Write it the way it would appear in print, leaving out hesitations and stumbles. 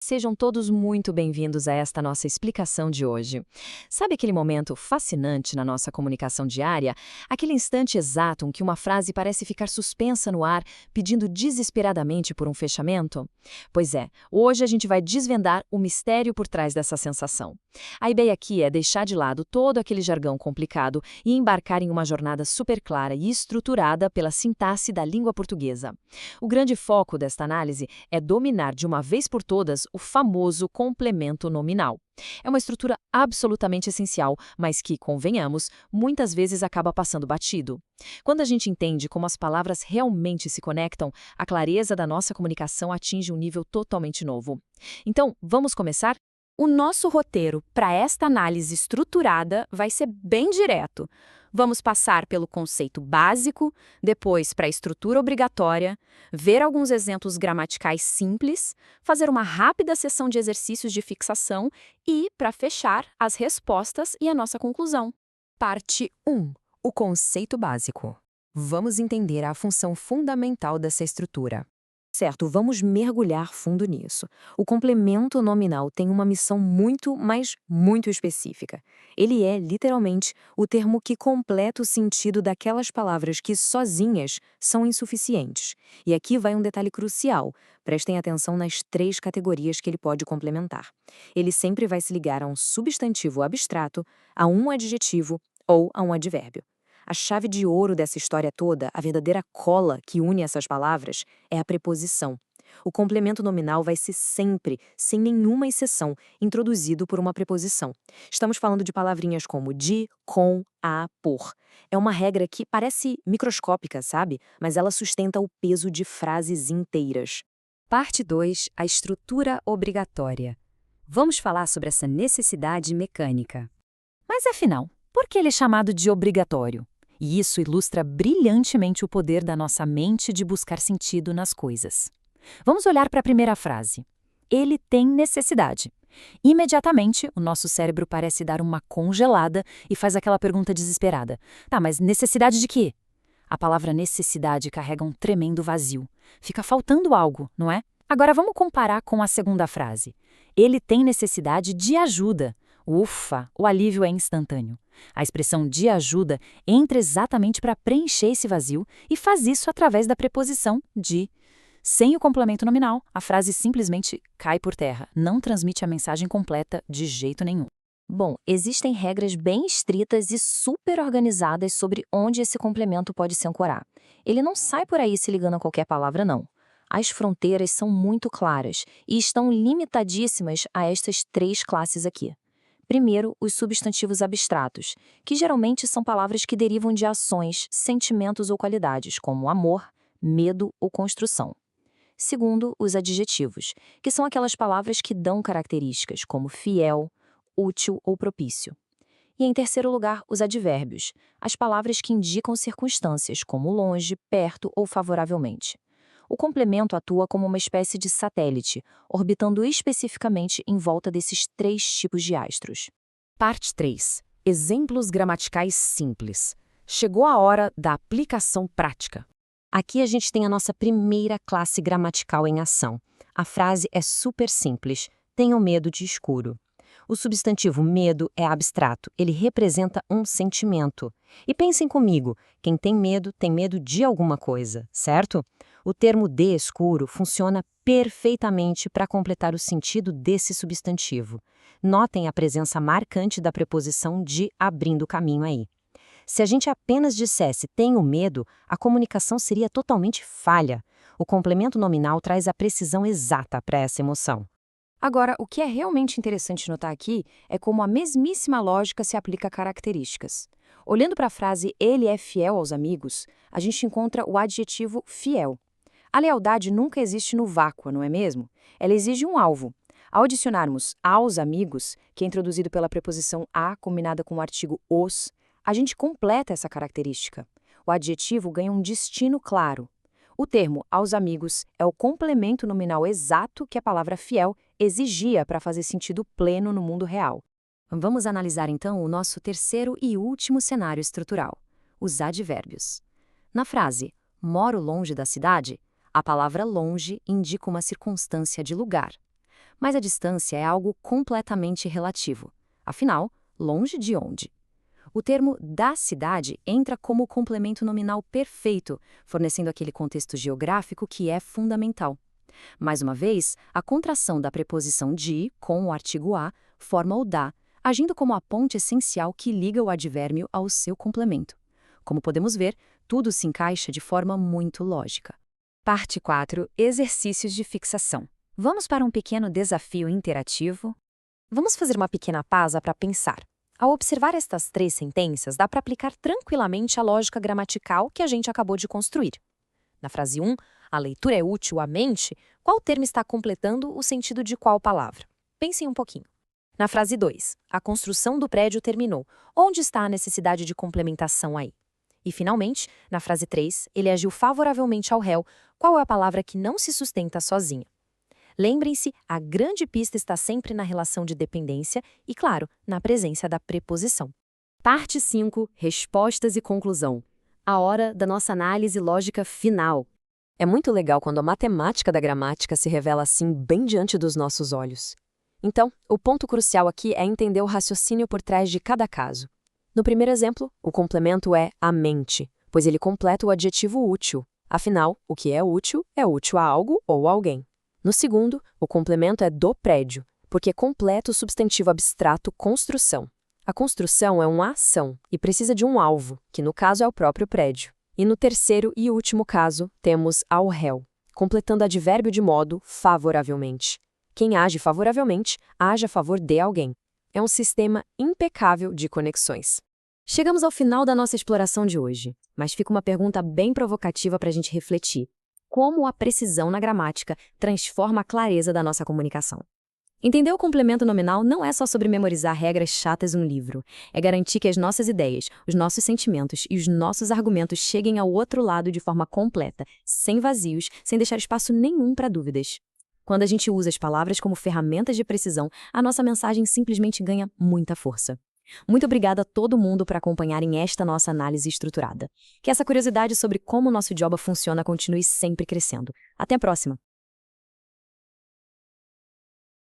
Sejam todos muito bem-vindos a esta nossa explicação de hoje. Sabe aquele momento fascinante na nossa comunicação diária? Aquele instante exato em que uma frase parece ficar suspensa no ar, pedindo desesperadamente por um fechamento? Pois é, hoje a gente vai desvendar o mistério por trás dessa sensação. A ideia aqui é deixar de lado todo aquele jargão complicado e embarcar em uma jornada super clara e estruturada pela sintaxe da língua portuguesa. O grande foco desta análise é dominar de uma vez por todas o famoso complemento nominal. É uma estrutura absolutamente essencial, mas que, convenhamos, muitas vezes acaba passando batido. Quando a gente entende como as palavras realmente se conectam, a clareza da nossa comunicação atinge um nível totalmente novo. Então, vamos começar? O nosso roteiro para esta análise estruturada vai ser bem direto. Vamos passar pelo conceito básico, depois para a estrutura obrigatória, ver alguns exemplos gramaticais simples, fazer uma rápida sessão de exercícios de fixação e, para fechar, as respostas e a nossa conclusão. Parte 1. O conceito básico. Vamos entender a função fundamental dessa estrutura. Certo, vamos mergulhar fundo nisso. O complemento nominal tem uma missão muito, mas muito específica. Ele é, literalmente, o termo que completa o sentido daquelas palavras que, sozinhas, são insuficientes. E aqui vai um detalhe crucial. Prestem atenção nas 3 categorias que ele pode complementar. Ele sempre vai se ligar a um substantivo abstrato, a um adjetivo ou a um advérbio. A chave de ouro dessa história toda, a verdadeira cola que une essas palavras, é a preposição. O complemento nominal vai ser sempre, sem nenhuma exceção, introduzido por uma preposição. Estamos falando de palavrinhas como de, com, a, por. É uma regra que parece microscópica, sabe? Mas ela sustenta o peso de frases inteiras. Parte 2. A estrutura obrigatória. Vamos falar sobre essa necessidade mecânica. Mas afinal, por que ele é chamado de obrigatório? E isso ilustra brilhantemente o poder da nossa mente de buscar sentido nas coisas. Vamos olhar para a primeira frase. Ele tem necessidade. Imediatamente, o nosso cérebro parece dar uma congelada e faz aquela pergunta desesperada. Tá, mas necessidade de quê? A palavra necessidade carrega um tremendo vazio. Fica faltando algo, não é? Agora vamos comparar com a segunda frase. Ele tem necessidade de ajuda. Ufa, o alívio é instantâneo. A expressão de ajuda entra exatamente para preencher esse vazio e faz isso através da preposição de. Sem o complemento nominal, a frase simplesmente cai por terra, não transmite a mensagem completa de jeito nenhum. Bom, existem regras bem estritas e super organizadas sobre onde esse complemento pode se ancorar. Ele não sai por aí se ligando a qualquer palavra, não. As fronteiras são muito claras e estão limitadíssimas a estas 3 classes aqui. Primeiro, os substantivos abstratos, que geralmente são palavras que derivam de ações, sentimentos ou qualidades, como amor, medo ou construção. Segundo, os adjetivos, que são aquelas palavras que dão características, como fiel, útil ou propício. E em terceiro lugar, os advérbios, as palavras que indicam circunstâncias, como longe, perto ou favoravelmente. O complemento atua como uma espécie de satélite, orbitando especificamente em volta desses 3 tipos de astros. Parte 3. Exemplos gramaticais simples. Chegou a hora da aplicação prática. Aqui a gente tem a nossa primeira classe gramatical em ação. A frase é super simples. Tenho medo de escuro. O substantivo medo é abstrato. Ele representa um sentimento. E pensem comigo, quem tem medo de alguma coisa, certo? O termo de escuro funciona perfeitamente para completar o sentido desse substantivo. Notem a presença marcante da preposição de abrindo caminho aí. Se a gente apenas dissesse tenho medo, a comunicação seria totalmente falha. O complemento nominal traz a precisão exata para essa emoção. Agora, o que é realmente interessante notar aqui é como a mesmíssima lógica se aplica a características. Olhando para a frase ele é fiel aos amigos, a gente encontra o adjetivo fiel. A lealdade nunca existe no vácuo, não é mesmo? Ela exige um alvo. Ao adicionarmos aos amigos, que é introduzido pela preposição a combinada com o artigo os, a gente completa essa característica. O adjetivo ganha um destino claro. O termo aos amigos é o complemento nominal exato que a palavra fiel exigia para fazer sentido pleno no mundo real. Vamos analisar então o nosso terceiro e último cenário estrutural, os advérbios. Na frase moro longe da cidade, a palavra longe indica uma circunstância de lugar. Mas a distância é algo completamente relativo. Afinal, longe de onde? O termo da cidade entra como complemento nominal perfeito, fornecendo aquele contexto geográfico que é fundamental. Mais uma vez, a contração da preposição de com o artigo a forma o da, agindo como a ponte essencial que liga o advérbio ao seu complemento. Como podemos ver, tudo se encaixa de forma muito lógica. Parte 4. Exercícios de fixação. Vamos para um pequeno desafio interativo? Vamos fazer uma pequena pausa para pensar. Ao observar estas 3 sentenças, dá para aplicar tranquilamente a lógica gramatical que a gente acabou de construir. Na frase 1, a leitura é útil à mente, qual termo está completando o sentido de qual palavra? Pensem um pouquinho. Na frase 2, a construção do prédio terminou. Onde está a necessidade de complementação aí? E, finalmente, na frase 3, ele agiu favoravelmente ao réu. Qual é a palavra que não se sustenta sozinha? Lembrem-se, a grande pista está sempre na relação de dependência e, claro, na presença da preposição. Parte 5. Respostas e conclusão. A hora da nossa análise lógica final. É muito legal quando a matemática da gramática se revela assim bem diante dos nossos olhos. Então, o ponto crucial aqui é entender o raciocínio por trás de cada caso. No primeiro exemplo, o complemento é a mente, pois ele completa o adjetivo útil. Afinal, o que é útil a algo ou alguém. No segundo, o complemento é do prédio, porque completa o substantivo abstrato construção. A construção é uma ação e precisa de um alvo, que no caso é o próprio prédio. E no terceiro e último caso, temos ao réu, completando advérbio de modo favoravelmente. Quem age favoravelmente, age a favor de alguém. É um sistema impecável de conexões. Chegamos ao final da nossa exploração de hoje, mas fica uma pergunta bem provocativa para a gente refletir. Como a precisão na gramática transforma a clareza da nossa comunicação? Entender o complemento nominal não é só sobre memorizar regras chatas em um livro. É garantir que as nossas ideias, os nossos sentimentos e os nossos argumentos cheguem ao outro lado de forma completa, sem vazios, sem deixar espaço nenhum para dúvidas. Quando a gente usa as palavras como ferramentas de precisão, a nossa mensagem simplesmente ganha muita força. Muito obrigada a todo mundo por acompanharem esta nossa análise estruturada. Que essa curiosidade sobre como o nosso idioma funciona continue sempre crescendo. Até a próxima!